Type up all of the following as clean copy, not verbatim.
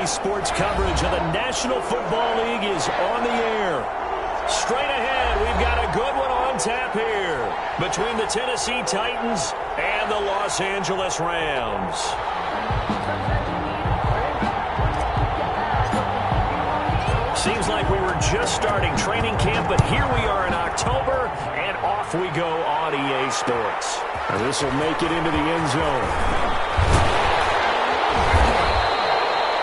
Sports coverage of the National Football League is on the air. Straight ahead, we've got a good one on tap here between the Tennessee Titans and the Los Angeles Rams. Seems like we were just starting training camp, but here we are in October, and off we go on EA Sports. And this will make it into the end zone.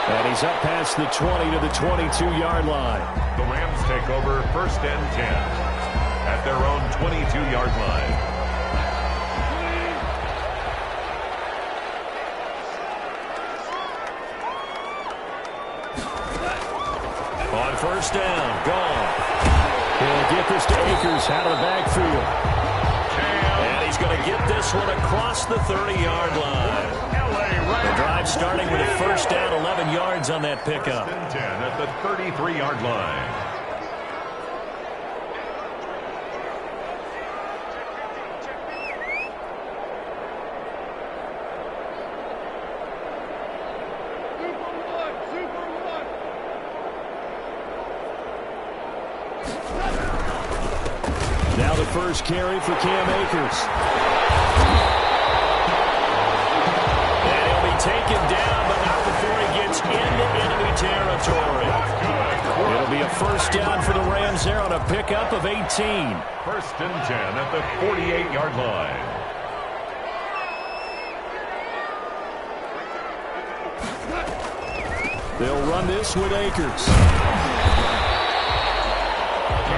And he's up past the 20 to the 22-yard line. The Rams take over 1st and 10 at their own 22-yard line. On 1st down, gone. He'll get this to Akers out of the backfield. And he's going to get this one across the 30-yard line. The drive starting with a 1st down, 11 yards on that pickup. 1st and 10 at the 33-yard line. Now the first carry for Cam Akers. Taken down, but not before he gets into enemy territory. It'll be a 1st down for the Rams there on a pickup of 18. 1st and 10 at the 48-yard line. They'll run this with Akers.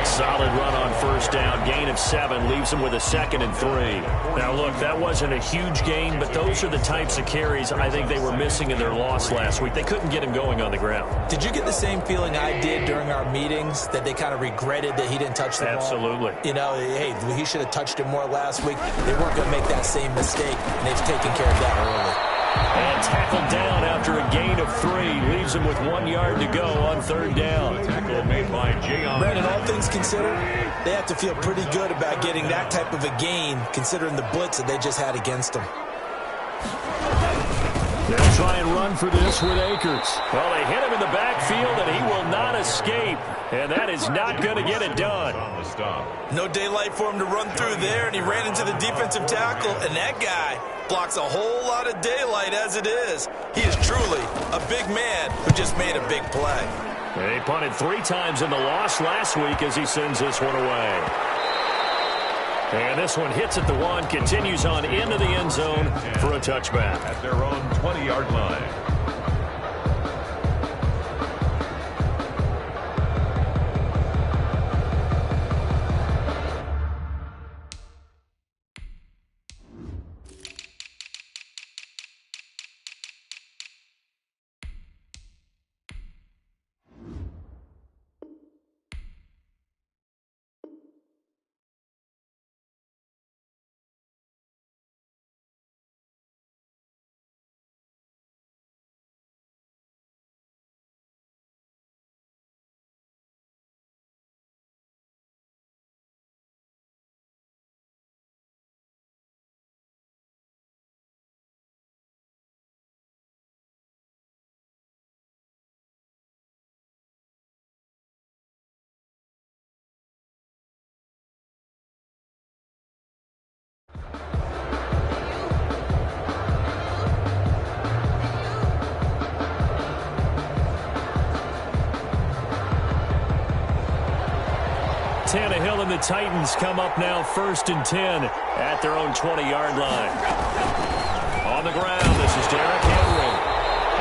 Solid run on 1st down. Gain of 7 leaves him with a 2nd and 3. Now, look, that wasn't a huge gain, but those are the types of carries I think they were missing in their loss last week. They couldn't get him going on the ground. Did you get the same feeling I did during our meetings, that they kind of regretted that he didn't touch the ball? Absolutely. You know, hey, he should have touched it more last week. They weren't going to make that same mistake, and they've taken care of that early. And tackled down after a gain of 3. Leaves him with 1 yard to go on 3rd down. Tackle made by Jayon. Brandon, all things considered, they have to feel pretty good about getting that type of a gain, considering the blitz that they just had against them. They'll try and run for this with Akers. Well, they hit him in the backfield, and he will not escape. And that is not going to get it done. No daylight for him to run through there, and he ran into the defensive tackle, and that guy blocks a whole lot of daylight as it is. He is truly a big man who just made a big play. He punted 3 times in the loss last week as he sends this one away. And this one hits at the 1, continues on into the end zone for a touchback. At their own 20-yard line. Tannehill and the Titans come up now 1st and 10 at their own 20-yard line. On the ground, this is Derrick Henry.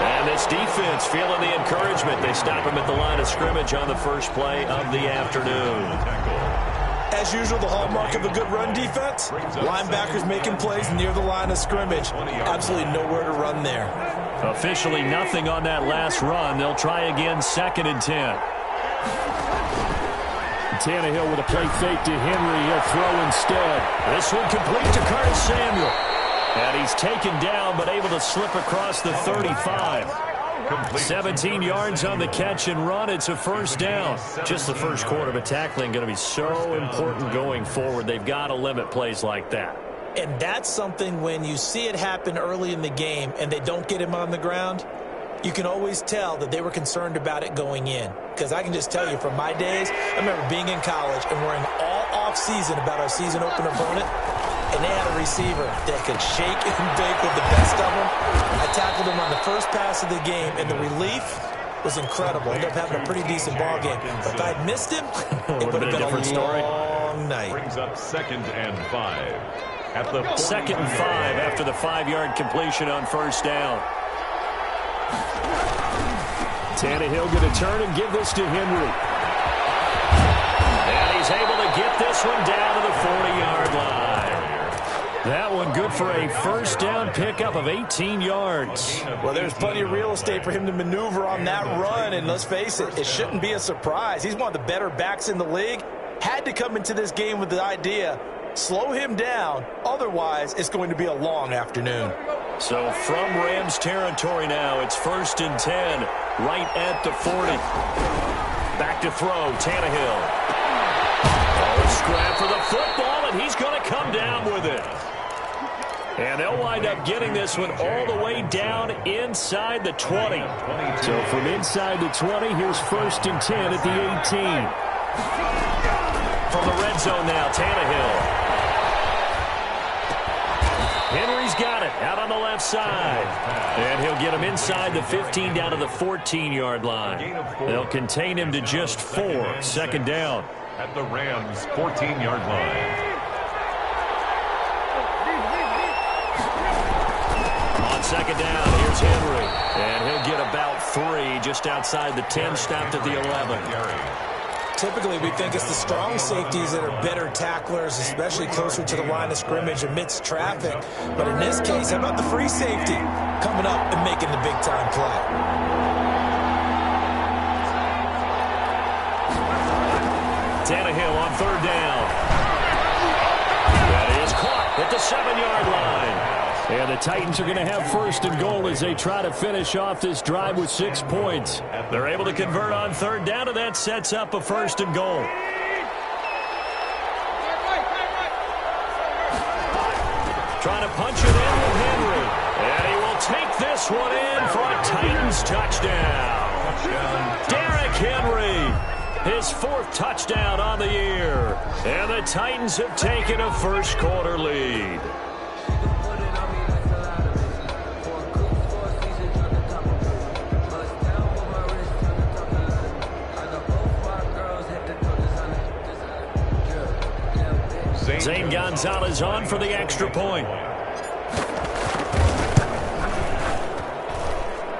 And this defense feeling the encouragement. They stop him at the line of scrimmage on the first play of the afternoon. As usual, the hallmark of a good run defense, linebackers making plays near the line of scrimmage. Absolutely nowhere to run there. Officially nothing on that last run. They'll try again 2nd and 10. Tannehill with a play fake to Henry. He'll throw instead. This one complete to Curtis Samuel. And he's taken down but able to slip across the 35. 17 yards on the catch and run. It's a 1st down. Just the first quarter, but tackling going to be so important going forward. They've got to limit plays like that. And that's something when you see it happen early in the game and they don't get him on the ground, you can always tell that they were concerned about it going in. Because I can just tell you from my days, I remember being in college and worrying all off-season about our season opener opponent, and they had a receiver that could shake and bake with the best of them. I tackled him on the first pass of the game, and the relief was incredible. Ended up having a pretty decent ball game. But if I'd missed him, it would have been a different story. Long night. Brings up 2nd and 5. At the 2nd and 5 after the 5-yard completion on first down. Tannehill going to turn and give this to Henry. And he's able to get this one down to the 40-yard line. That one good for a first down pickup of 18 yards. Well, there's plenty of real estate for him to maneuver on that run, and let's face it, it shouldn't be a surprise. He's one of the better backs in the league. Had to come into this game with the idea, slow him down, otherwise it's going to be a long afternoon. So from Rams territory now, it's 1st and 10, right at the 40. Back to throw, Tannehill. Oh, scrap for the football, and he's going to come down with it. And they'll wind up getting this one all the way down inside the 20. So from inside the 20, here's 1st and 10 at the 18. From the red zone now, Tannehill. Henry's got it out on the left side. And he'll get him inside the 15 down to the 14-yard line. They'll contain him to just 4. 2nd down. At the Rams' 14-yard line. On 2nd down, here's Henry. And he'll get about 3 just outside the 10, stopped at the 11. Typically, we think it's the strong safeties that are better tacklers, especially closer to the line of scrimmage amidst traffic. But in this case, how about the free safety coming up and making the big-time play? Tannehill on 3rd down. That is caught at the 7-yard line. And the Titans are going to have 1st and goal as they try to finish off this drive with 6 points. They're able to convert on 3rd down, and that sets up a 1st and goal. Trying to punch it in with Henry. And he will take this one in for a Titans touchdown. Derrick Henry, his 4th touchdown on the year. And the Titans have taken a first-quarter lead. Zane Gonzalez on for the extra point.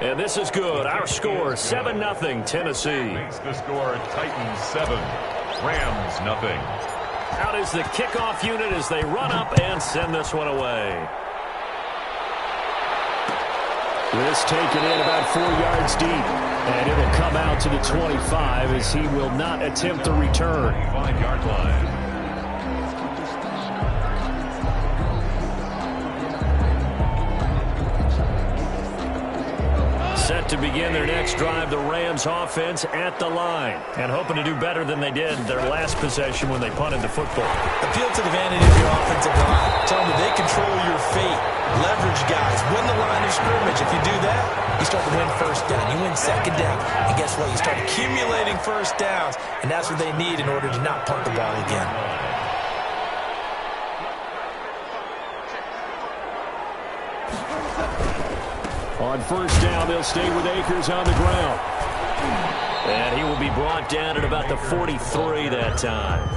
And this is good. Our score, 7-0 Tennessee. Makes the score Titans 7, Rams 0. Out is the kickoff unit as they run up and send this one away. This taken in about 4 yards deep. And it'll come out to the 25 as he will not attempt the return. 5-yard line. Set to begin their next drive, the Rams offense at the line. And hoping to do better than they did their last possession when they punted the football. Appeal to the vanity of your offensive line. Tell them that they control your fate. Leverage guys. Win the line of scrimmage. If you do that, you start to win 1st down. You win 2nd down. And guess what? You start accumulating 1st downs. And that's what they need in order to not punt the ball again. On 1st down, they'll stay with Akers on the ground. And he will be brought down at about the 43 that time.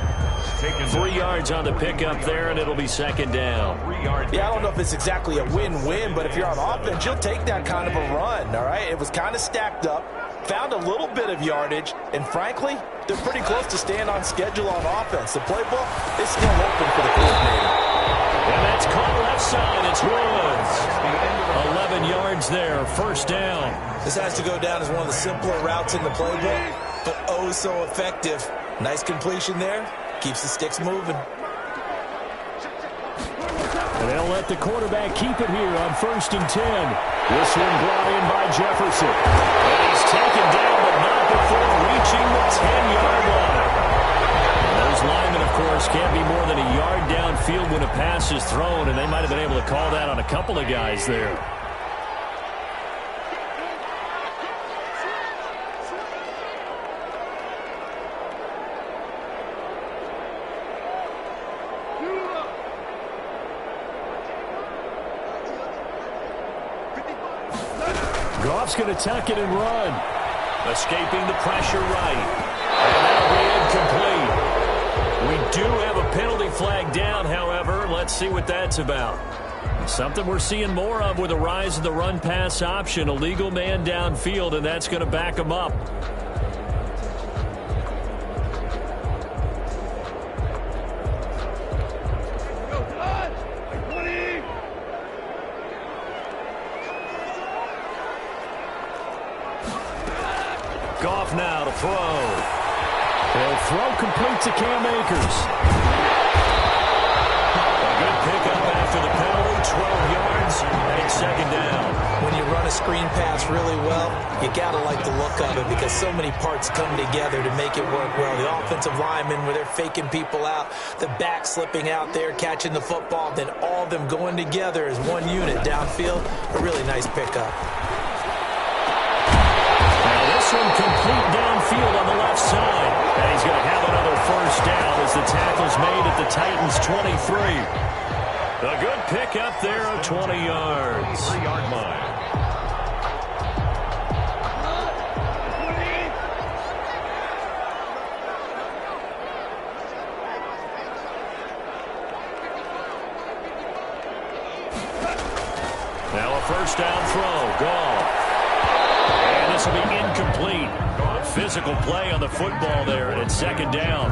3 yards on the pickup there, and it'll be 2nd down. Yeah, I don't know if it's exactly a win-win, but if you're on offense, you'll take that kind of a run, all right? It was kind of stacked up, found a little bit of yardage, and frankly, they're pretty close to staying on schedule on offense. The playbook is still open for the coordinator. And that's caught left side. It's Woods. 11 yards there, 1st down. This has to go down as one of the simpler routes in the playbook, but oh so effective. Nice completion there. Keeps the sticks moving. And they'll let the quarterback keep it here on 1st and 10. This one brought in by Jefferson. And he's taken down, but not before reaching the 10-yard line. And those linemen, of course, can't be more than a yard downfield when a pass is thrown, and they might have been able to call that on a couple of guys there. Goff's going to tuck it and run. Escaping the pressure right. And that'll be incomplete. We do have a penalty flag down, however. Let's see what that's about. Something we're seeing more of with the rise of the run-pass option. A legal man downfield, and that's going to back him up. Goff now to throw. He'll throw complete to Cam Akers. A good pickup after the penalty, 12 yards, and it's second down. When you run a screen pass really well, you got to like the look of it because so many parts come together to make it work well. The offensive linemen, where they're faking people out, the back slipping out there, catching the football, then all of them going together as one unit downfield. A really nice pickup. This one complete downfield on the left side. And he's going to have another first down as the tackle's made at the Titans' 23. A good pickup there of 20 yards. 3-yard line. Now a first down throw. Goff. And this will be incomplete. Physical play on the football there, and it's second down.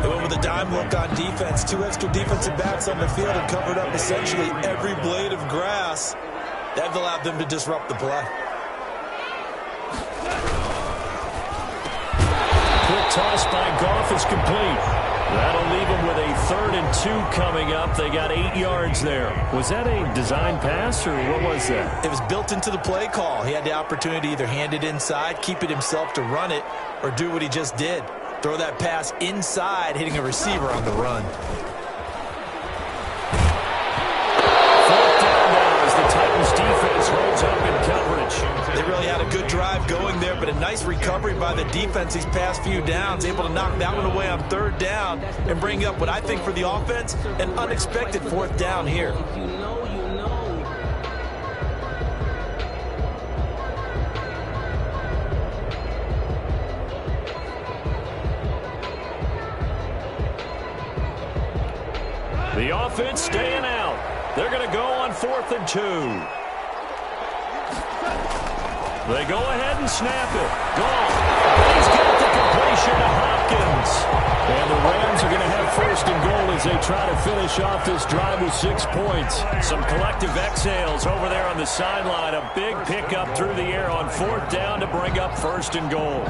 They went with a dime look on defense. 2 extra defensive backs on the field and covered up essentially every blade of grass. That allowed them to disrupt the play. Quick toss by Goff is complete. That'll leave them with a 3rd and 2 coming up. They got 8 yards there. Was that a design pass, or what was that? It was built into the play call. He had the opportunity to either hand it inside, keep it himself to run it, or do what he just did. Throw that pass inside, hitting a receiver on the run. 4th down now as the Titans defense holds up in coverage. They really had a good drive going there, but a nice recovery by the defense these past few downs, able to knock that one away on 3rd down and bring up what I think for the offense, an unexpected 4th down here. The offense staying out. They're going to go on 4th and 2. They go ahead and snap it. Goff. He's got the completion to Hopkins. And the Rams are going to have 1st and goal as they try to finish off this drive with 6 points. Some collective exhales over there on the sideline. A big pickup through the air on 4th down to bring up 1st and goal.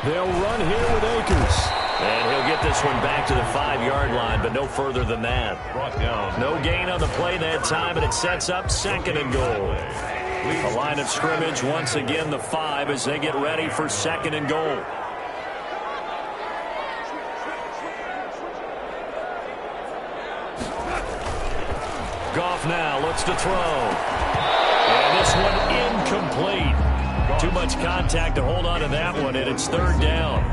They'll run here with Akers. And he'll get this one back to the 5-yard line, but no further than that. Brought down. No gain on the play that time, and it sets up 2nd and goal. The line of scrimmage, once again, the 5 as they get ready for 2nd and goal. Goff now looks to throw. And this one incomplete. Too much contact to hold on to that one, and it's 3rd down.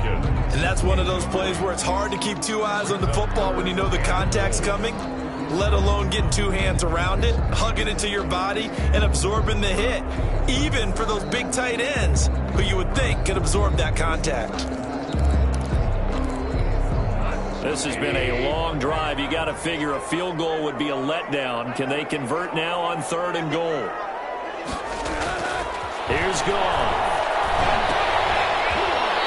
And that's one of those plays where it's hard to keep 2 eyes on the football when you know the contact's coming, let alone getting 2 hands around it, hugging it to your body, and absorbing the hit, even for those big tight ends who you would think could absorb that contact. This has been a long drive. You got to figure a field goal would be a letdown. Can they convert now on 3rd and goal? Here's Goff.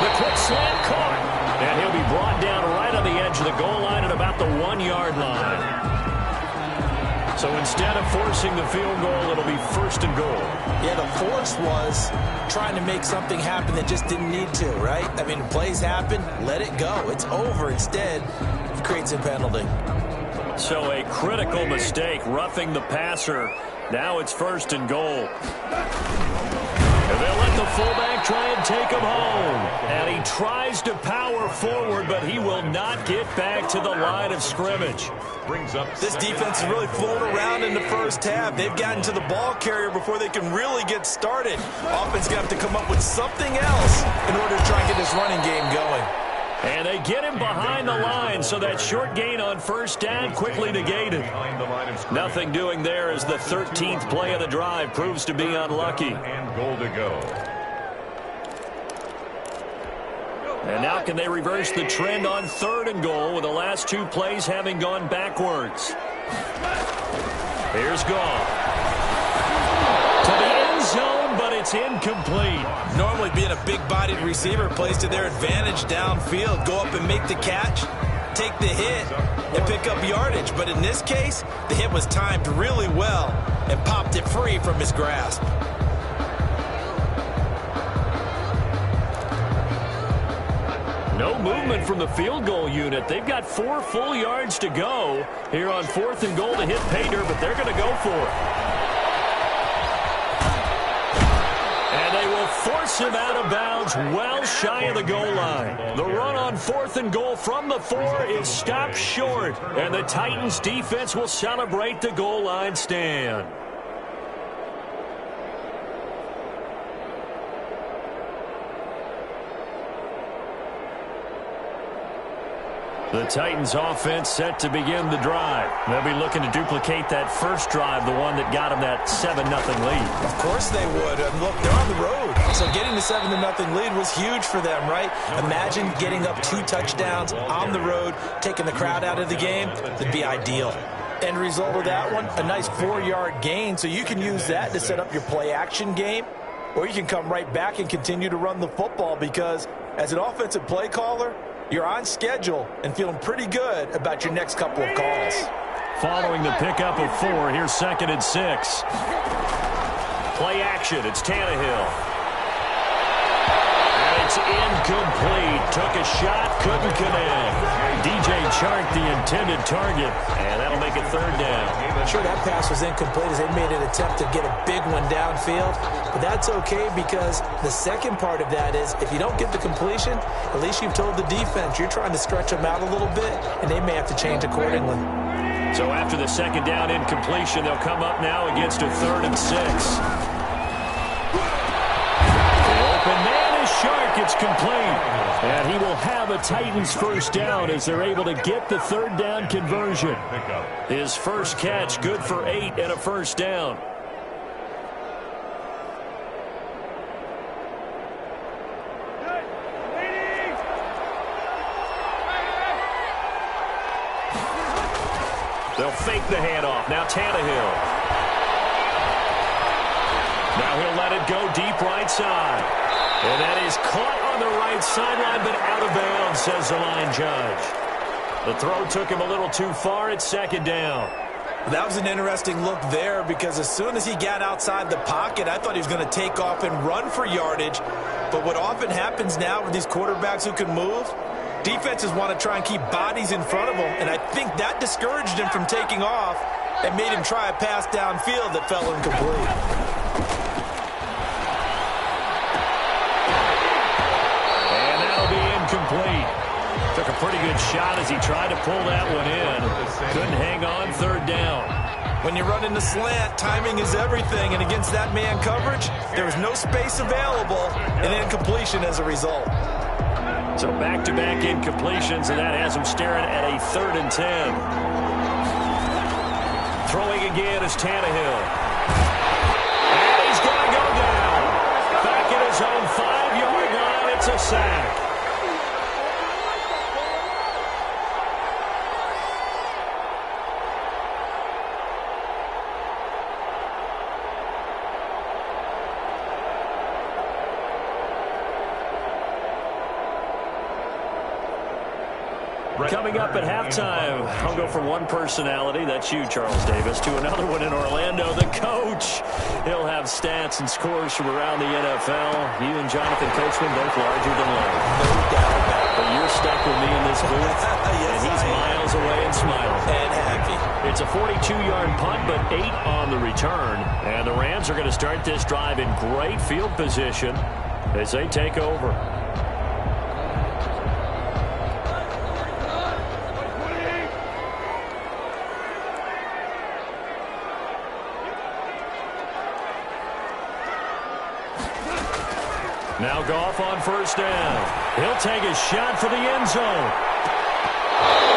The quick slant caught. And he'll be brought down right on the edge of the goal line at about the 1-yard line. So instead of forcing the field goal, it'll be 1st and goal. Yeah, the force was trying to make something happen that just didn't need to, right? I mean, plays happen, let it go. It's over. Instead, it creates a penalty. So a critical mistake, roughing the passer. Now it's 1st and goal. And they'll let the fullback try and take him home. And he tries to power forward, but he will not get back to the line of scrimmage. Brings up this defense has really flown around in the first half. They've gotten to the ball carrier before they can really get started. Offense going to have to come up with something else in order to try and get this running game going. And they get him behind the line, so that short gain on first down quickly negated. Nothing doing there as the 13th play of the drive proves to be unlucky. And goal to go. And now can they reverse the trend on 3rd and goal with the last 2 plays having gone backwards? Here's Goff. To the end zone, but it's incomplete. Normally being a big-bodied receiver plays to their advantage downfield. Go up and make the catch, take the hit, and pick up yardage. But in this case, the hit was timed really well and popped it free from his grasp. No movement from the field goal unit. They've got 4 full yards to go here on 4th and goal to hit pay dirt, but they're going to go for it. And they will force him out of bounds well shy of the goal line. The run on 4th and goal from the 4 is stopped short, and the Titans defense will celebrate the goal line stand. The Titans offense set to begin the drive. They'll be looking to duplicate that first drive, the one that got them that 7-0 lead. Of course they would. And look, they're on the road. So getting the 7-0 lead was huge for them, right? Imagine getting up 2 touchdowns on the road, taking the crowd out of the game. That'd be ideal. End result of that one, a nice 4-yard gain. So you can use that to set up your play-action game, or you can come right back and continue to run the football because as an offensive play caller, you're on schedule and feeling pretty good about your next couple of calls. Following the pickup of 4, here's 2nd and 6. Play action, it's Tannehill. And it's incomplete. Took a shot, couldn't connect. DJ Chark, the intended target, and that'll make it 3rd down. Sure, that pass was incomplete as they made an attempt to get a big one downfield, but that's okay because the second part of that is if you don't get the completion, at least you've told the defense you're trying to stretch them out a little bit, and they may have to change accordingly. So after the 2nd down incompletion, they'll come up now against a 3rd and 6. The open man is Chark. It's complete. And he will have a Titans first down as they're able to get the 3rd down conversion. His first catch, good for 8 and a first down. They'll fake the handoff. Now Tannehill. Now he'll let it go deep right side. And that is caught on the right sideline, but out of bounds, says the line judge. The throw took him a little too far. It's 2nd down. That was an interesting look there because as soon as he got outside the pocket, I thought he was going to take off and run for yardage. But what often happens now with these quarterbacks who can move, defenses want to try and keep bodies in front of them, and I think that discouraged him from taking off and made him try a pass downfield that fell incomplete. Complete. Took a pretty good shot as he tried to pull that one in. Couldn't hang on 3rd down. When you run in the slant, timing is everything, and against that man coverage, there was no space available, and incompletion as a result. So back-to-back incompletions, and that has him staring at a 3rd and 10. Throwing again is Tannehill. And he's going to go down. Back at his own 5-yard line, it's a sack. Coming up at halftime, I'll go from one personality, that's you, Charles Davis, to another one in Orlando, the coach. He'll have stats and scores from around the NFL. You and Jonathan Coachman both larger than life. No doubt about it. But you're stuck with me in this booth, Yes, and he's miles away and smiling. And happy. It's a 42-yard punt, but 8 on the return. And the Rams are going to start this drive in great field position as they take over. Now Goff on first down. He'll take a shot for the end zone.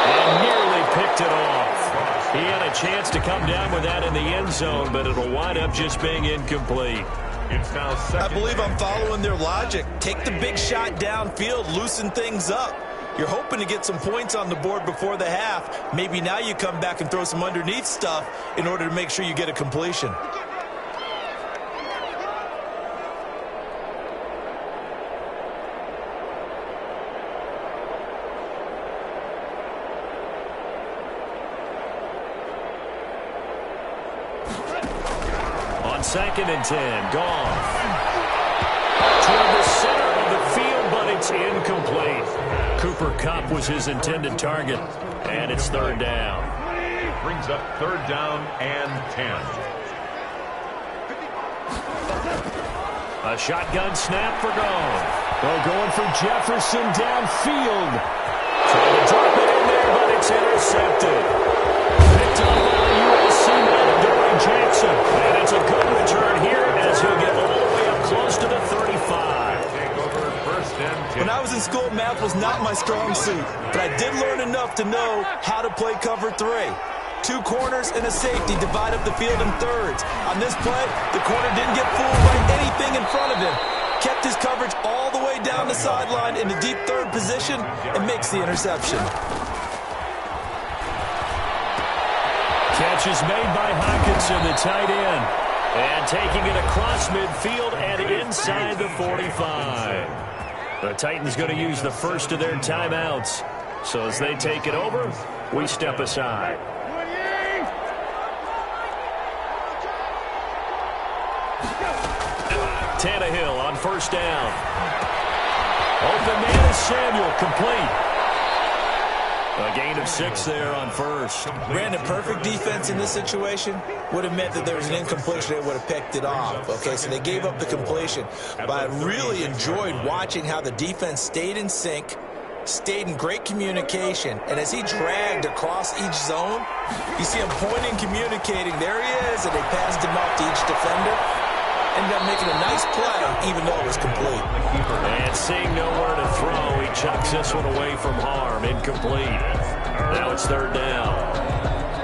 And nearly picked it off. He had a chance to come down with that in the end zone, but it'll wind up just being incomplete. It's now I believe I'm following their logic. Take the big shot downfield, loosen things up. You're hoping to get some points on the board before the half. Maybe now you come back and throw some underneath stuff in order to make sure you get a completion. On 2nd and 10, Goff. Toward the center of the field, but it's incomplete. Cooper Kupp was his intended target, and it's 3rd down. Brings up 3rd down and 10. A shotgun snap for Goff. They're going for Jefferson downfield. Trying to drop it in there, but it's intercepted. Picked up by the USC man, Dory Jackson. And it's a good return here as he'll get all the way up close to the 35. Take over 1st and 10. When I was in school, math was not my strong suit, but I did learn enough to know how to play cover 3. 2 corners and a safety divide up the field in thirds. On this play, the corner didn't get fooled by anything in front of him. Kept his coverage all the way down the sideline in the deep 3rd position and makes the interception. Catch is made by Hockenson, the tight end. And taking it across midfield and inside the 45. The Titans going to use the first of their timeouts. So as they take it over, we step aside. Tannehill on 1st down. Open man is Samuel, complete. A gain of 6 there on 1st. Brandon, perfect defense in this situation would have meant that there was an incompletion. They would have picked it off. Okay, so they gave up the completion. But I really enjoyed watching how the defense stayed in sync, stayed in great communication, and as he dragged across each zone, you see him pointing, communicating. There he is, and they passed him off to each defender. Ended up making a nice play, even though it was complete. And seeing nowhere to throw, he chucks this one away from harm. Incomplete. Now it's 3rd down.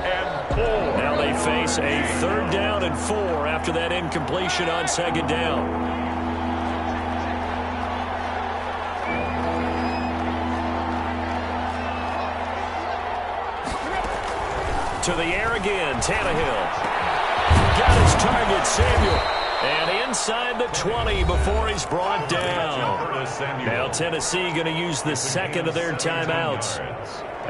And 4. Now they face a 3rd down and 4 after that incompletion on 2nd down. To the air again, Tannehill. Got his target, Samuel. And inside the 20 before he's brought down. Now Tennessee going to use the 2nd of their timeouts,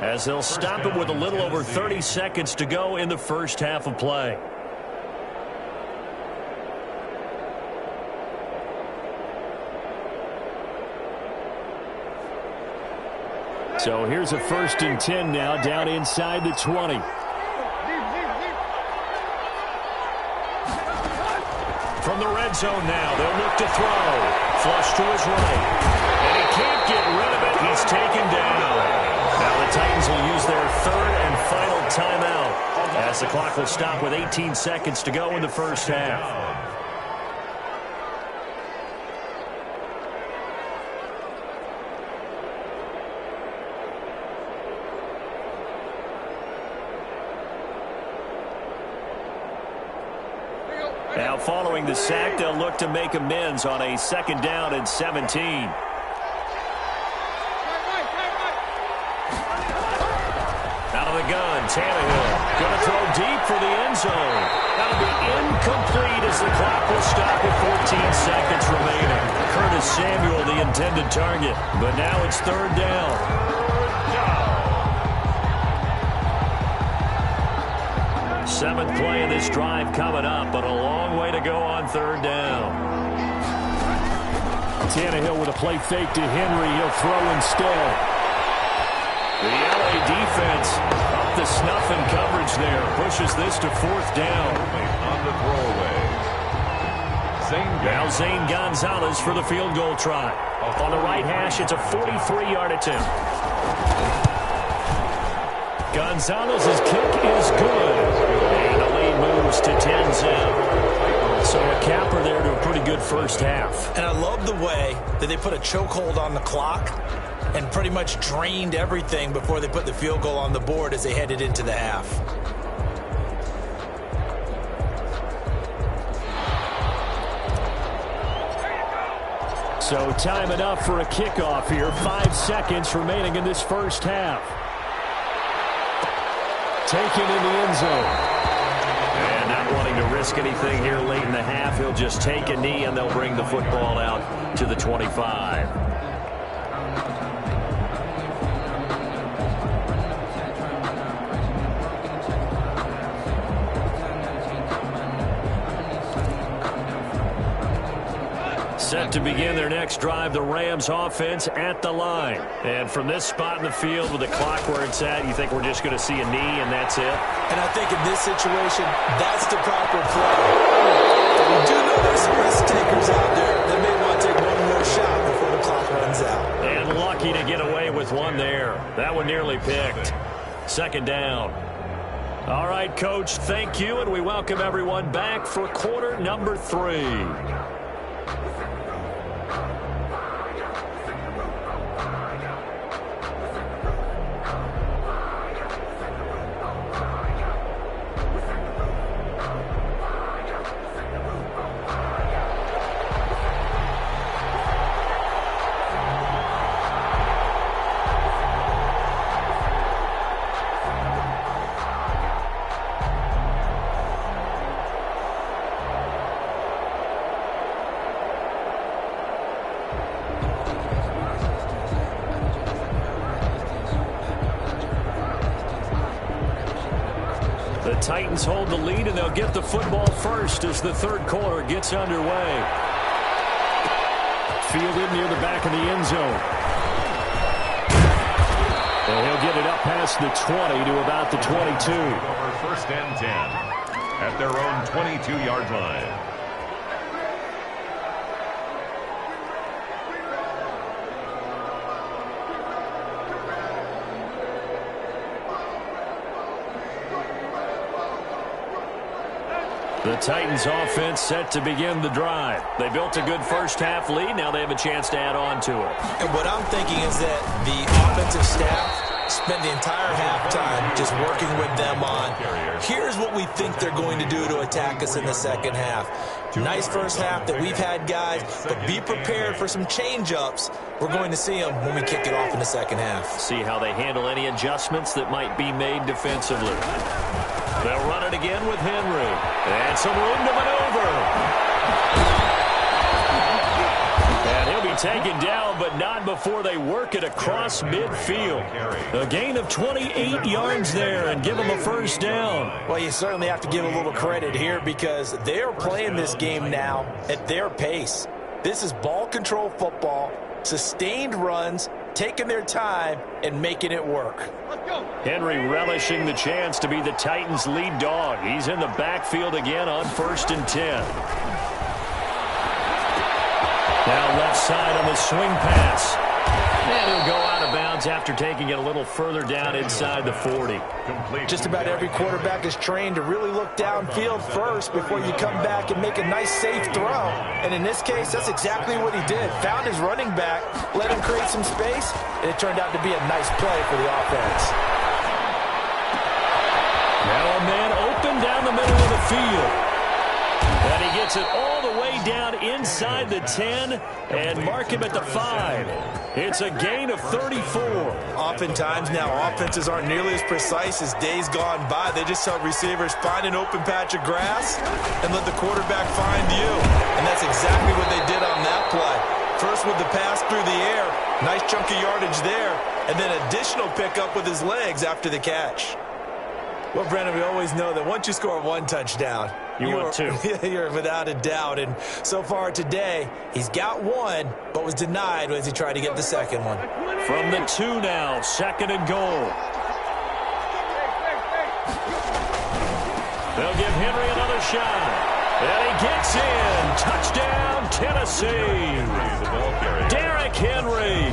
as they'll stop it with a little over 30 seconds to go in the first half of play. So here's a 1st and 10 now, down inside the 20. From the red zone now, they'll look to throw. Flush to his right. And he can't get rid of it. He's taken down. Now the Titans will use their 3rd and final timeout, as the clock will stop with 18 seconds to go in the first half. Now following the sack, they'll look to make amends on a 2nd down and 17. Out of the gun, Tannehill going to throw deep for the end zone. That'll be incomplete as the clock will stop with 14 seconds remaining. Curtis Samuel, the intended target, but now it's 3rd down. 7th play of this drive coming up, but a long way to go on 3rd down. Tannehill with a play fake to Henry. He'll throw instead. The LA defense up the snuff in coverage there. Pushes this to 4th down. On the throwaway. Now Zane Gonzalez for the field goal try. On the right hash, it's a 43-yard attempt. Gonzalez's kick is good. And the lead moves to 10-zip. So a capper there to a pretty good first half. And I love the way that they put a chokehold on the clock and pretty much drained everything before they put the field goal on the board as they headed into the half. So time enough for a kickoff here. 5 seconds remaining in this first half. Taken in the end zone. And not wanting to risk anything here late in the half, he'll just take a knee and they'll bring the football out to the 25. Set to begin their next drive, the Rams offense at the line. And from this spot in the field with the clock where it's at, you think we're just going to see a knee and that's it? And I think in this situation, that's the proper play. But we do know there's some risk takers out there that may want to take one more shot before the clock runs out. And lucky to get away with one there. That one nearly picked. Second down. All right, Coach, thank you, and we welcome everyone back for quarter number 3. Titans hold the lead, and they'll get the football first as the third quarter gets underway. Fielded near the back of the end zone. And he'll get it up past the 20 to about the 22. Over 1st and 10 at their own 22-yard line. The Titans offense set to begin the drive. They built a good first half lead. Now they have a chance to add on to it. And what I'm thinking is that the offensive staff spent the entire halftime just working with them on, here's what we think they're going to do to attack us in the second half. Nice first half that we've had, guys, but be prepared for some change-ups. We're going to see them when we kick it off in the second half. See how they handle any adjustments that might be made defensively. They'll run it again with Henry. And some room to maneuver. And he'll be taken down, but not before they work it across midfield. A gain of 28 yards there and give them a first down. Well, you certainly have to give a little credit here because they're playing this game now at their pace. This is ball control football, sustained runs, taking their time and making it work. Henry relishing the chance to be the Titans' lead dog. He's in the backfield again on 1st and 10. Now left side on the swing pass. And he'll go out of bounds after taking it a little further down inside the 40. Just about every quarterback is trained to really look downfield first before you come back and make a nice safe throw. And in this case, that's exactly what he did. Found his running back, let him create some space, and it turned out to be a nice play for the offense. Now a man open down the middle of the field. And he gets it all the way down inside the 10 and mark him at the 5. It's a gain of 34. Oftentimes now offenses aren't nearly as precise as days gone by. They just help receivers find an open patch of grass and let the quarterback find you. And that's exactly what they did on that play. First with the pass through the air, nice chunk of yardage there, and then additional pickup with his legs after the catch. Well, Brendan, we always know that once you score one touchdown, you're without a doubt. And so far today, he's got one, but was denied as he tried to get the second one. From the 2 now, 2nd and goal. They'll give Henry another shot. And he gets in. Touchdown, Tennessee. Derrick Henry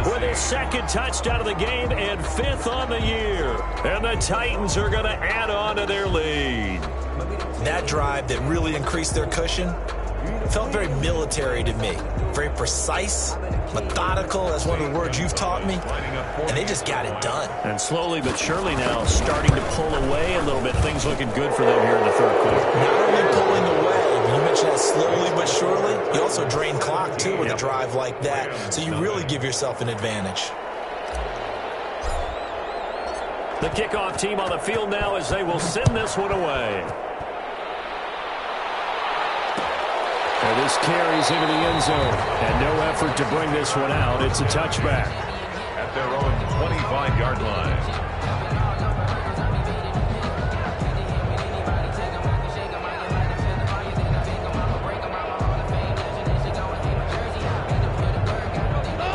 with his 2nd touchdown of the game and 5th on the year. And the Titans are going to add on to their lead. That drive that really increased their cushion felt very military to me. Very precise, methodical, that's one of the words you've taught me, and they just got it done. And slowly but surely now starting to pull away a little bit. Things looking good for them here in the third quarter. Not only pulling away, you mentioned that slowly but surely, you also drain clock too with a drive like that, so you really give yourself an advantage. The kickoff team on the field now as they will send this one away. And this carries into the end zone. And no effort to bring this one out. It's a touchback. At their own 25-yard line.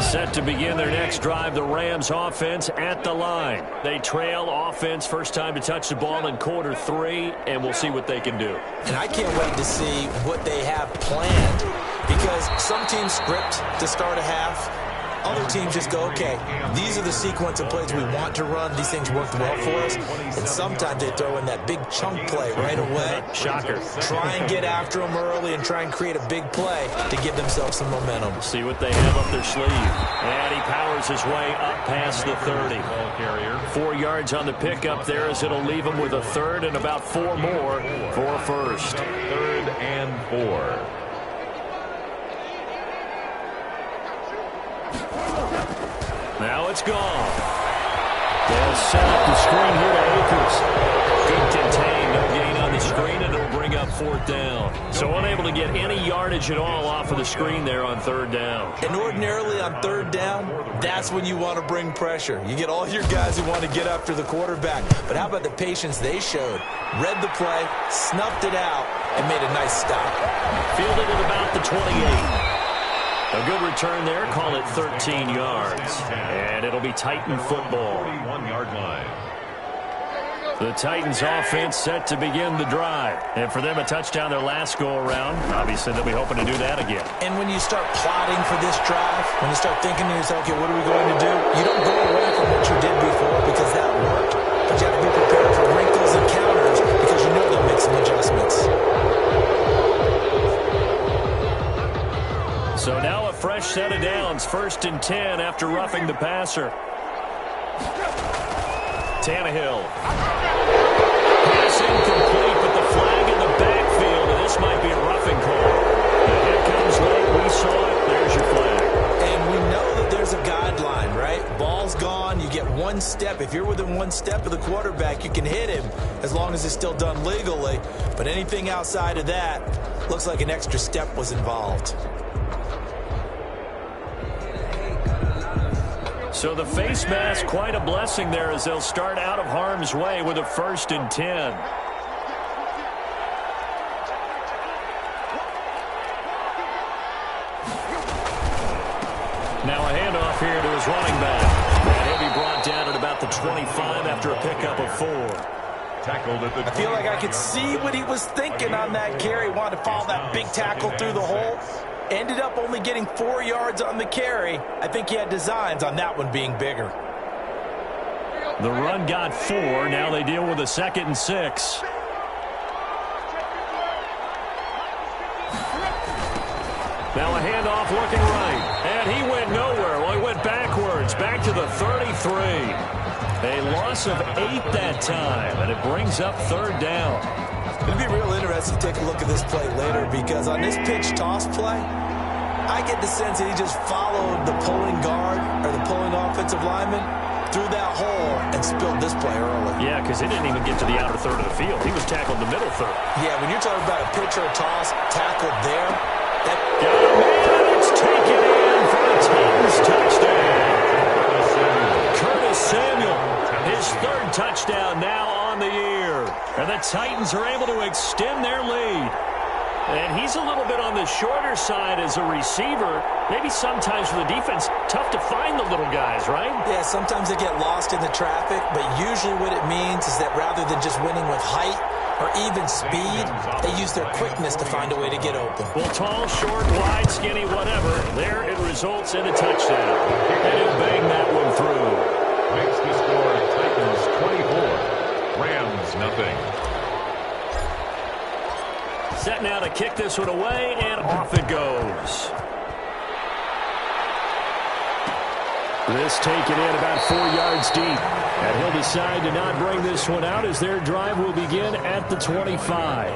Set to begin their next drive, the Rams offense at the line. They trail offense, first time to touch the ball in quarter 3, and we'll see what they can do. And I can't wait to see what they have planned, because some teams script to start a half. Other teams just go, okay, these are the sequence of plays we want to run. These things worked well for us. And sometimes they throw in that big chunk play right away. Shocker. Try and get after them early and try and create a big play to give themselves some momentum. See what they have up their sleeve. And he powers his way up past the 30. 4 yards on the pickup there as it'll leave him with a third and about 4 more for a first. 3rd and 4. Now it's gone. They'll set up the screen here to Akers. Good contain, no gain on the screen, and it'll bring up 4th down. So unable to get any yardage at all off of the screen there on 3rd down. And ordinarily on 3rd down, that's when you want to bring pressure. You get all your guys who want to get after the quarterback. But how about the patience they showed? Read the play, snuffed it out, and made a nice stop. Fielded at about the 28. A good return there, call it 13 yards. And it'll be Titan football. 41-yard line. The Titans offense set to begin the drive. And for them, a touchdown their last go-around. Obviously, they'll be hoping to do that again. And when you start plotting for this drive, when you start thinking to yourself, okay, what are we going to do? You don't go away from what you did before because that worked. But you have to be prepared for wrinkles and counters because you know they'll make some adjustments. So now a fresh set of downs, 1st and 10 after roughing the passer. Tannehill. Pass incomplete, but the flag in the backfield, and this might be a roughing call. The hit comes late, we saw it, there's your flag. And we know that there's a guideline, right? Ball's gone, you get 1 step. If you're within 1 step of the quarterback, you can hit him as long as it's still done legally. But anything outside of that, looks like an extra step was involved. So the face mask, quite a blessing there as they'll start out of harm's way with a 1st and 10. Now a handoff here to his running back. And he'll be brought down at about the 25 after a pickup of 4. Tackled at the I feel like I could see what he was thinking on that carry. Wanted to follow that big tackle through the hole. Ended up only getting 4 yards on the carry. I think he had designs on that one being bigger. The run got 4. Now they deal with a 2nd and 6. Now a handoff looking right. And he went nowhere. Well, he went backwards. Back to the 33. A loss of 8 that time. And it brings up 3rd down. It'll be real interesting to take a look at this play later because on this pitch toss play, I get the sense that he just followed the pulling guard or the pulling offensive lineman through that hole and spilled this play early. Yeah, because he didn't even get to the outer third of the field. He was tackled in the middle third. Yeah, when you're talking about a pitch or a toss tackled there, that... Got a man, it's taken in for the Titans touchdown. Curtis Samuel, his 3rd touchdown now on the year. And the Titans are able to extend their lead. And he's a little bit on the shorter side as a receiver. Maybe sometimes for the defense, tough to find the little guys, right? Yeah, sometimes they get lost in the traffic, but usually what it means is that rather than just winning with height or even speed, they use their quickness to find a way to get open. Well, tall, short, wide, skinny, whatever, there it results in a touchdown. And he'll bang that one through. Makes the score Titans 24, Rams nothing. Set now to kick this one away, and off it goes. This taken in about 4 yards deep. And he'll decide to not bring this one out as their drive will begin at the 25.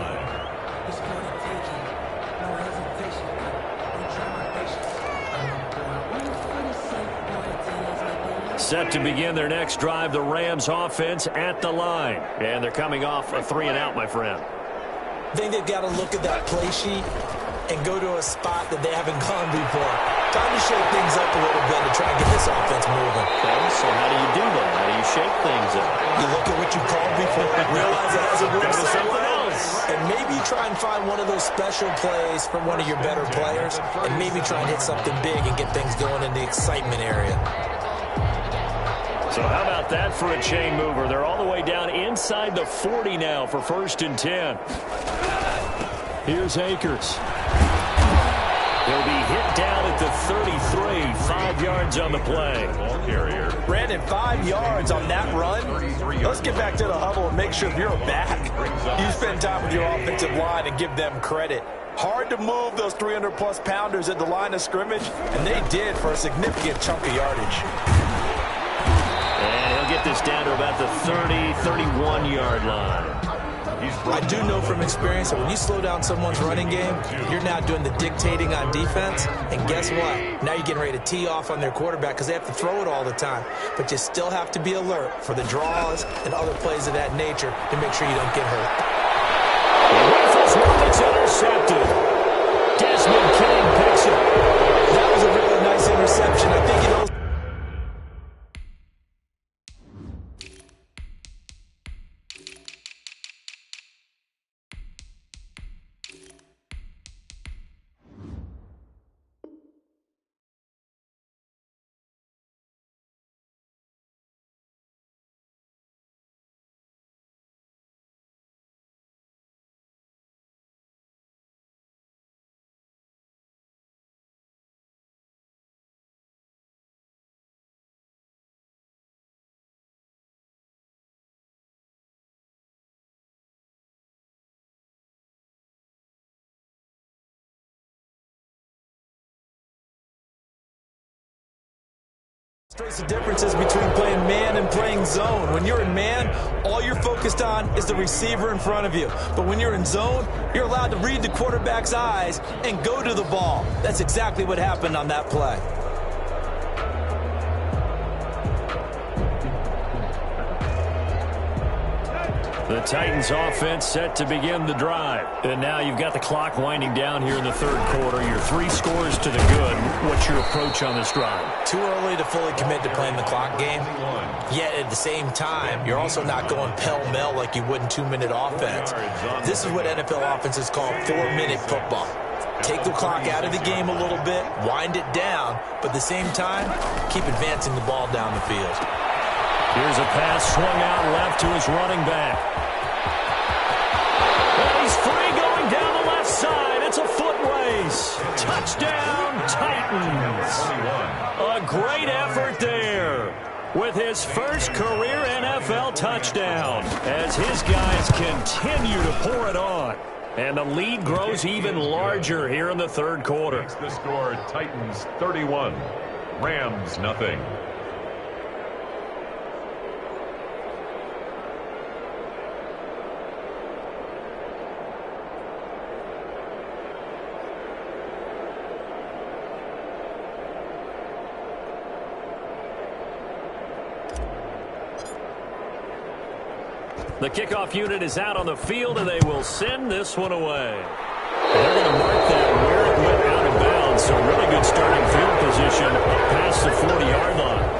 Set to begin their next drive, the Rams offense at the line. And they're coming off a 3-and-out, my friend. I think they've got to look at that play sheet and go to a spot that they haven't gone before. Time to shake things up a little bit to try and get this offense moving. Okay, so how do you do that? How do you shake things up? You look at what you called before, realize it hasn't worked so something well, else. and maybe try and find one of those special plays from one of your better players, and maybe try and hit something big and get things going in the excitement area. So how about that for a chain mover? They're all the way down inside the 40 now for 1st and 10. Here's Akers. He'll be hit down at the 33, 5 yards on the play. Ball carrier. Brandon, 5 yards on that run. Let's get back to the huddle and make sure if you're a back, you spend time with your offensive line and give them credit. Hard to move those 300-plus pounders at the line of scrimmage, and they did for a significant chunk of yardage. And he'll get this down to about the 30, 31-yard line. I do know from experience that when you slow down someone's running game, you're now doing the dictating on defense. And guess what? Now you're getting ready to tee off on their quarterback because they have to throw it all the time. But you still have to be alert for the draws and other plays of that nature to make sure you don't get hurt. Rifles one, it's intercepted. Desmond King picks it. That was a really nice interception. I think it also illustrates the differences between playing man and playing zone. When you're in man, all you're focused on is the receiver in front of you. But when you're in zone, you're allowed to read the quarterback's eyes and go to the ball. That's exactly what happened on that play. The Titans offense set to begin the drive. And now you've got the clock winding down here in the 3rd quarter. Your 3 scores to the good. What's your approach on this drive? Too early to fully commit to playing the clock game. Yet at the same time, you're also not going pell-mell like you would in 2-minute offense. This is what NFL offenses call 4-minute football. Take the clock out of the game a little bit, wind it down, but at the same time, keep advancing the ball down the field. Here's a pass swung out left to his running back. And he's free going down the left side. It's a foot race. Touchdown, Titans. A great effort there with his first career NFL touchdown as his guys continue to pour it on. And the lead grows even larger here in the 3rd quarter. The score, Titans 31, Rams nothing. The kickoff unit is out on the field, and they will send this one away. And they're going to mark that where it went out of bounds. So really good starting field position past the 40-yard line.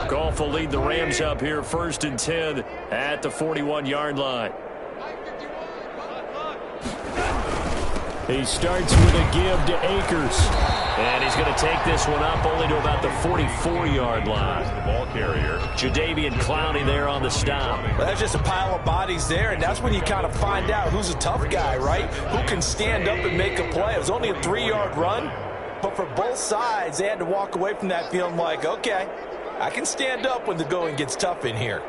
Goff will lead the Rams up here 1st and 10 at the 41-yard line. He starts with a give to Akers. And he's going to take this one up only to about the 44-yard line. The ball carrier. Jadeveon Clowney there on the stop. Well, that's just a pile of bodies there, and that's when you kind of find out who's a tough guy, right? Who can stand up and make a play. It was only a 3-yard run, But for both sides, they had to walk away from that feeling like, okay, I can stand up when the going gets tough in here.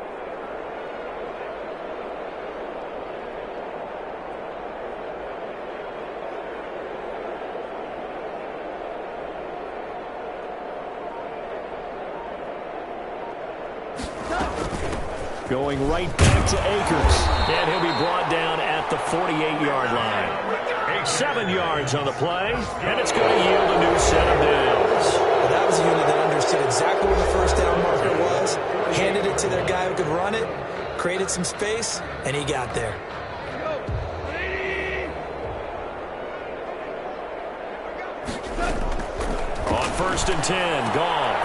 Going right back to Akers. And he'll be brought down at the 48-yard line. 7 yards on the play, and it's going to yield a new set of downs. Well, that was a unit that understood exactly where the first down marker was, handed it to their guy who could run it, created some space, and he got there. On 1st and 10, Goff.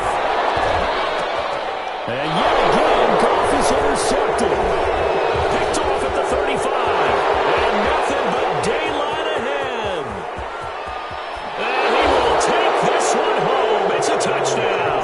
And yet again, Goff is intercepted. Picked off at the 35. And nothing but daylight ahead. And he will take this one home. It's a touchdown.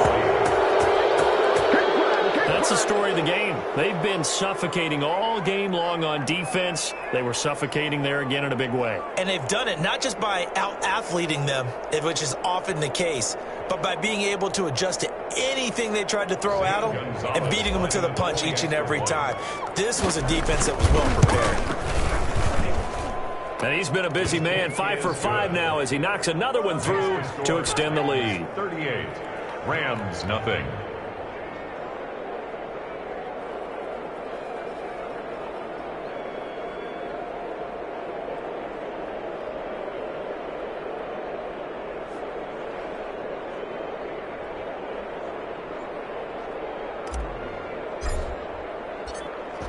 That's the story of the game. They've been suffocating all game long on defense. They were suffocating there again in a big way. And they've done it not just by out-athleting them, which is often the case, but by being able to adjust to anything they tried to throw at them and beating them to the punch each and every time. This was a defense that was well prepared. And he's been a busy man, 5 for 5 now as he knocks another one through to extend the lead. 38, Rams nothing.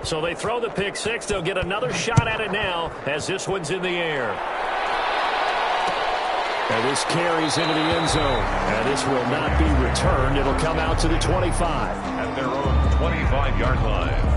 So they throw the pick six. They'll get another shot at it now as this one's in the air. And this carries into the end zone. And this will not be returned. It'll come out to the 25. At their own 25-yard line.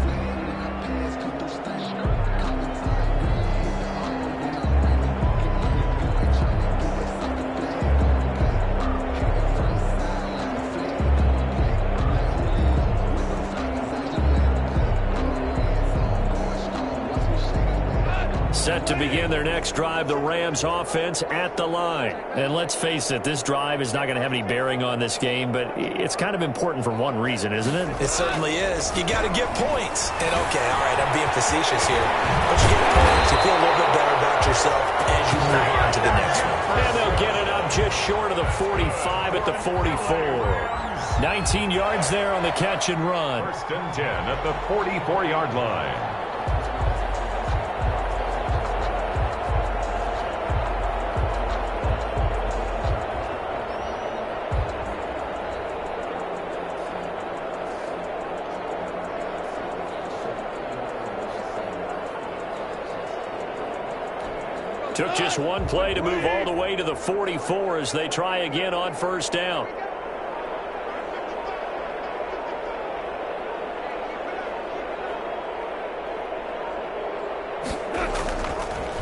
Set to begin their next drive, the Rams offense at the line. And let's face it, this drive is not going to have any bearing on this game, but it's kind of important for one reason, isn't it? It certainly is. You got to get points. And okay, all right, I'm being facetious here. But you get points, you feel a little bit better about yourself as you move on to the next one. And they'll get it up just short of the 45 at the 44. 19 yards there on the catch and run. 1st and 10 at the 44-yard line. Took just one play to move all the way to the 44 as they try again on 1st down.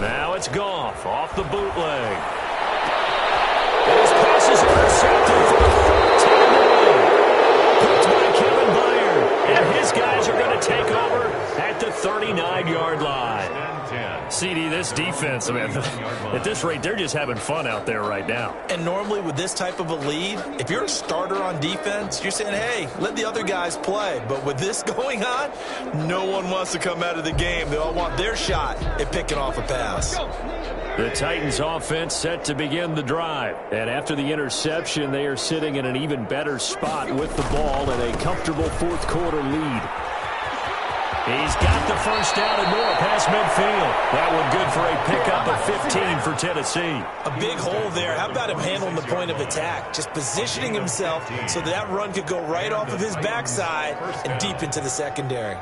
Now it's Goff off the bootleg. And his pass is intercepted for a 13 picked by Kevin Byard. And his guys are going to take over at the 39-yard line. CD, this defense, I mean, at this rate, they're just having fun out there right now. And normally with this type of a lead, if you're a starter on defense, you're saying, hey, let the other guys play. But with this going on, no one wants to come out of the game. They all want their shot at picking off a pass. The Titans offense set to begin the drive. And after the interception, they are sitting in an even better spot with the ball and a comfortable fourth quarter lead. He's got the first down and more past midfield. That one good for a pickup of 15 for Tennessee. A big hole there. How about him handling the point of attack? Just positioning himself so that run could go right off of his backside and deep into the secondary.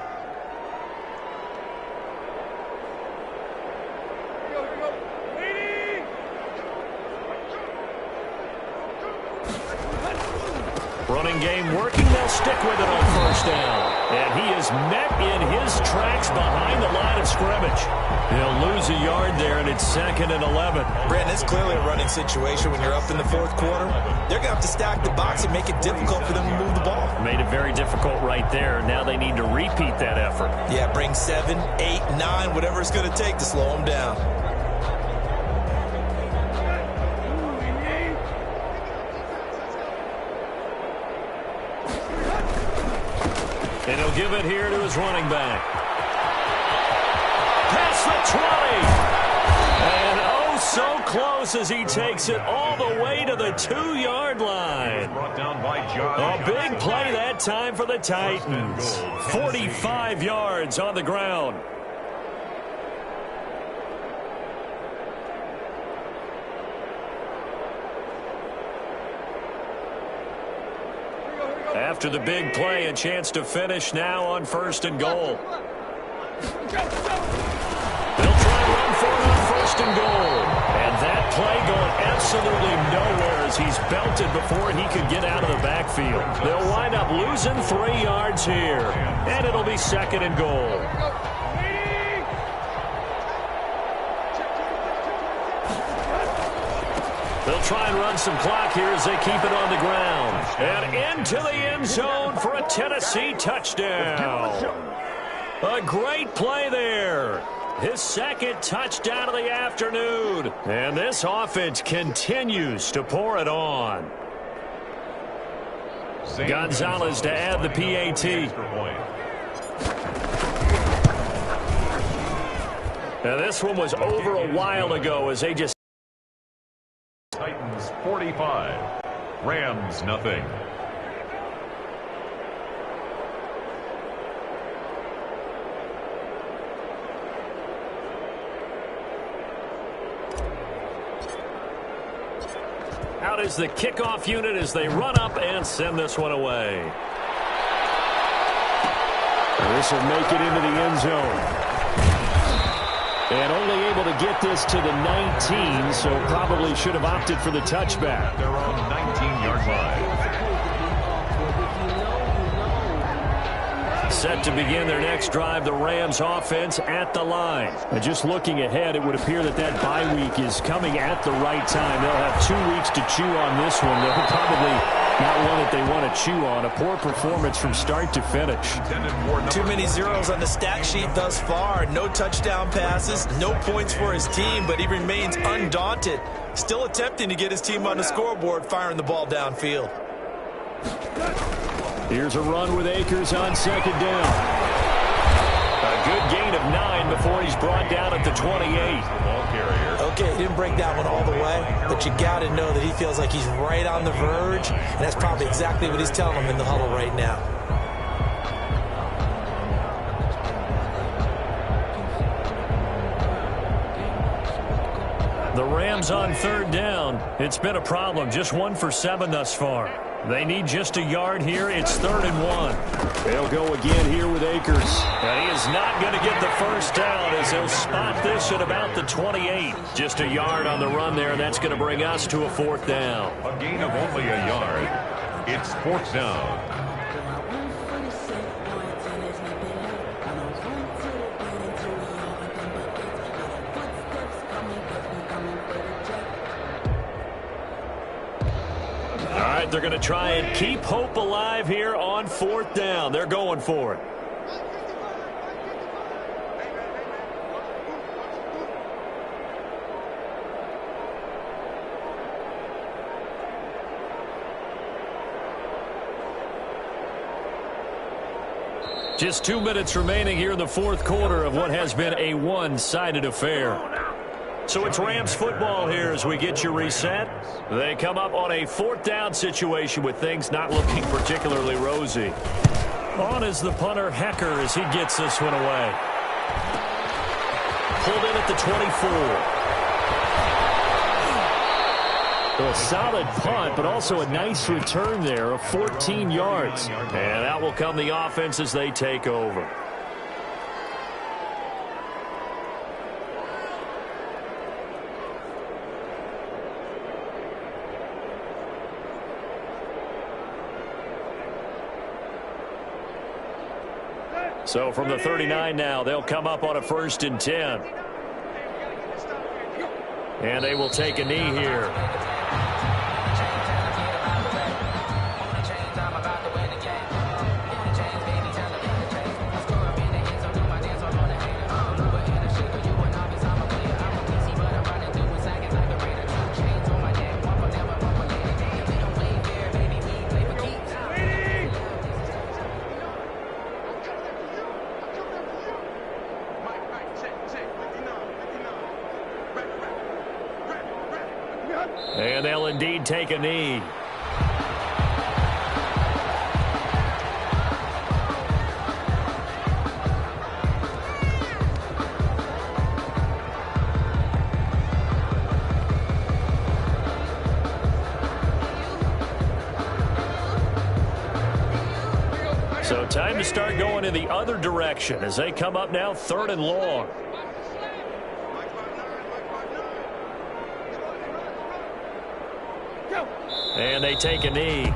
Running game working. They'll stick with it on 1st down. And he is met in his tracks behind the line of scrimmage. He'll lose a yard there, and it's 2nd and 11. Brandon, it's clearly a running situation when you're up in the 4th quarter. They're going to have to stack the box and make it difficult for them to move the ball. Made it very difficult right there. Now they need to repeat that effort. Yeah, bring 7, 8, 9, whatever it's going to take to slow them down. He'll give it here to his running back. Past the 20. And oh, so close as he takes it all the way to the 2-yard line. A big play that time for the Titans. 45 yards on the ground. After the big play, a chance to finish now on 1st and goal. They'll try and run for it on 1st and goal. And that play going absolutely nowhere as he's belted before he could get out of the backfield. They'll wind up losing 3 yards here. And it'll be 2nd and goal. They'll try and run some clock here as they keep it on the ground. And into the end zone for a Tennessee touchdown. A great play there. His 2nd touchdown of the afternoon. And this offense continues to pour it on. Gonzalez to add the PAT. Now this one was over a while ago as they just... Titans 45, Rams nothing. Out is the kickoff unit as they run up and send this one away. This will make it into the end zone. And only able to get this to the 19, so probably should have opted for the touchback. Their own 19-yard line. Set to begin their next drive, the Rams offense at the line. And just looking ahead, it would appear that that bye week is coming at the right time. They'll have 2 weeks to chew on this one. They'll probably not one that they want to chew on. A poor performance from start to finish. Too many zeros on the stat sheet thus far. No touchdown passes, no points for his team, but he remains undaunted. Still attempting to get his team on the scoreboard, firing the ball downfield. Here's a run with Akers on 2nd down. A good gain of 9 before he's brought down at the 28. Okay, he didn't break that one all the way, but you got to know that he feels like he's right on the verge, and that's probably exactly what he's telling him in the huddle right now. The Rams on 3rd down. It's been a problem. Just 1 for 7 thus far. They need just a yard here. It's 3rd and 1. They'll go again here with Akers. And he is not going to get the first down as he'll spot this at about the 28. Just a yard on the run there, and that's going to bring us to a 4th down. A gain of only a yard. It's 4th down. They're going to try and keep hope alive here on 4th down. They're going for it. Just 2 minutes remaining here in the 4th quarter of what has been a one-sided affair. So it's Rams football here as we get you reset. They come up on a 4th down situation with things not looking particularly rosy. On is the punter, Hecker, as he gets this one away. Pulled in at the 24. A solid punt, but also a nice return there of 14 yards. And that will come the offense as they take over. So from the 39 now, they'll come up on a 1st and 10. And they will take a knee here. And they'll indeed take a knee. So time to start going in the other direction as they come up now 3rd and long. And they take a knee.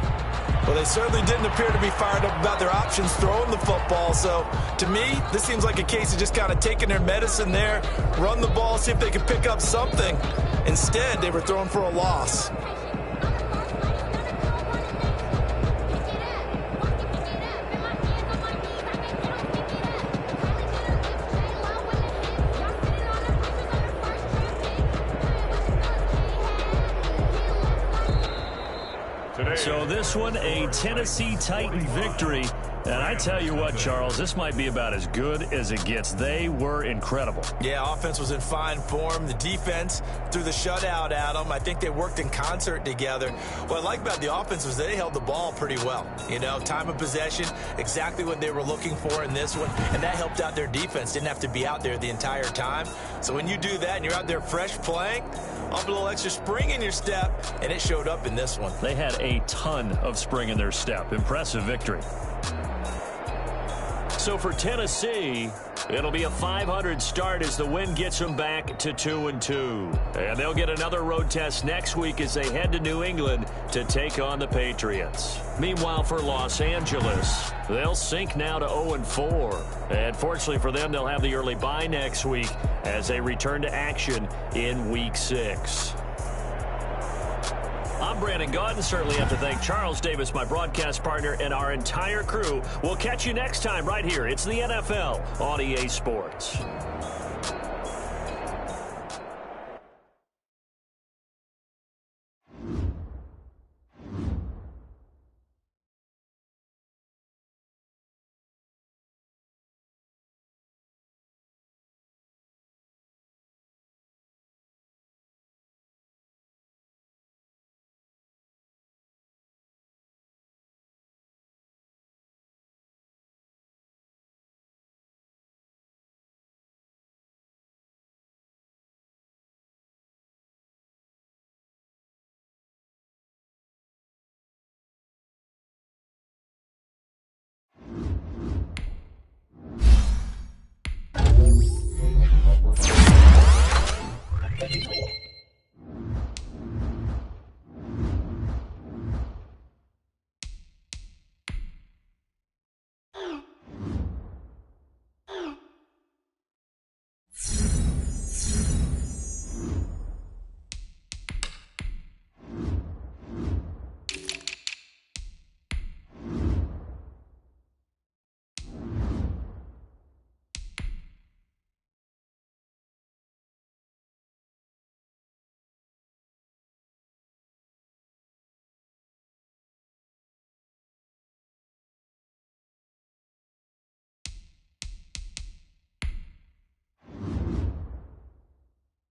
Well, they certainly didn't appear to be fired up about their options throwing the football. So, to me, this seems like a case of just kind of taking their medicine there, run the ball, see if they can pick up something. Instead, they were throwing for a loss. So this one, a Tennessee Titan victory. And I tell you what, Charles, this might be about as good as it gets. They were incredible. Yeah, offense was in fine form. The defense threw the shutout at them. I think they worked in concert together. What I like about the offense was they held the ball pretty well. You know, time of possession, exactly what they were looking for in this one. And that helped out their defense. Didn't have to be out there the entire time. So when you do that and you're out there fresh playing, I'll put a little extra spring in your step, and it showed up in this one. They had a ton of spring in their step. Impressive victory. So for Tennessee, it'll be a .500 start as the win gets them back to 2-2. And they'll get another road test next week as they head to New England to take on the Patriots. Meanwhile, for Los Angeles, they'll sink now to 0-4. And fortunately for them, they'll have the early bye next week as they return to action in Week 6. I'm Brandon Gaudin. Certainly have to thank Charles Davis, my broadcast partner, and our entire crew. We'll catch you next time right here. It's the NFL on EA Sports.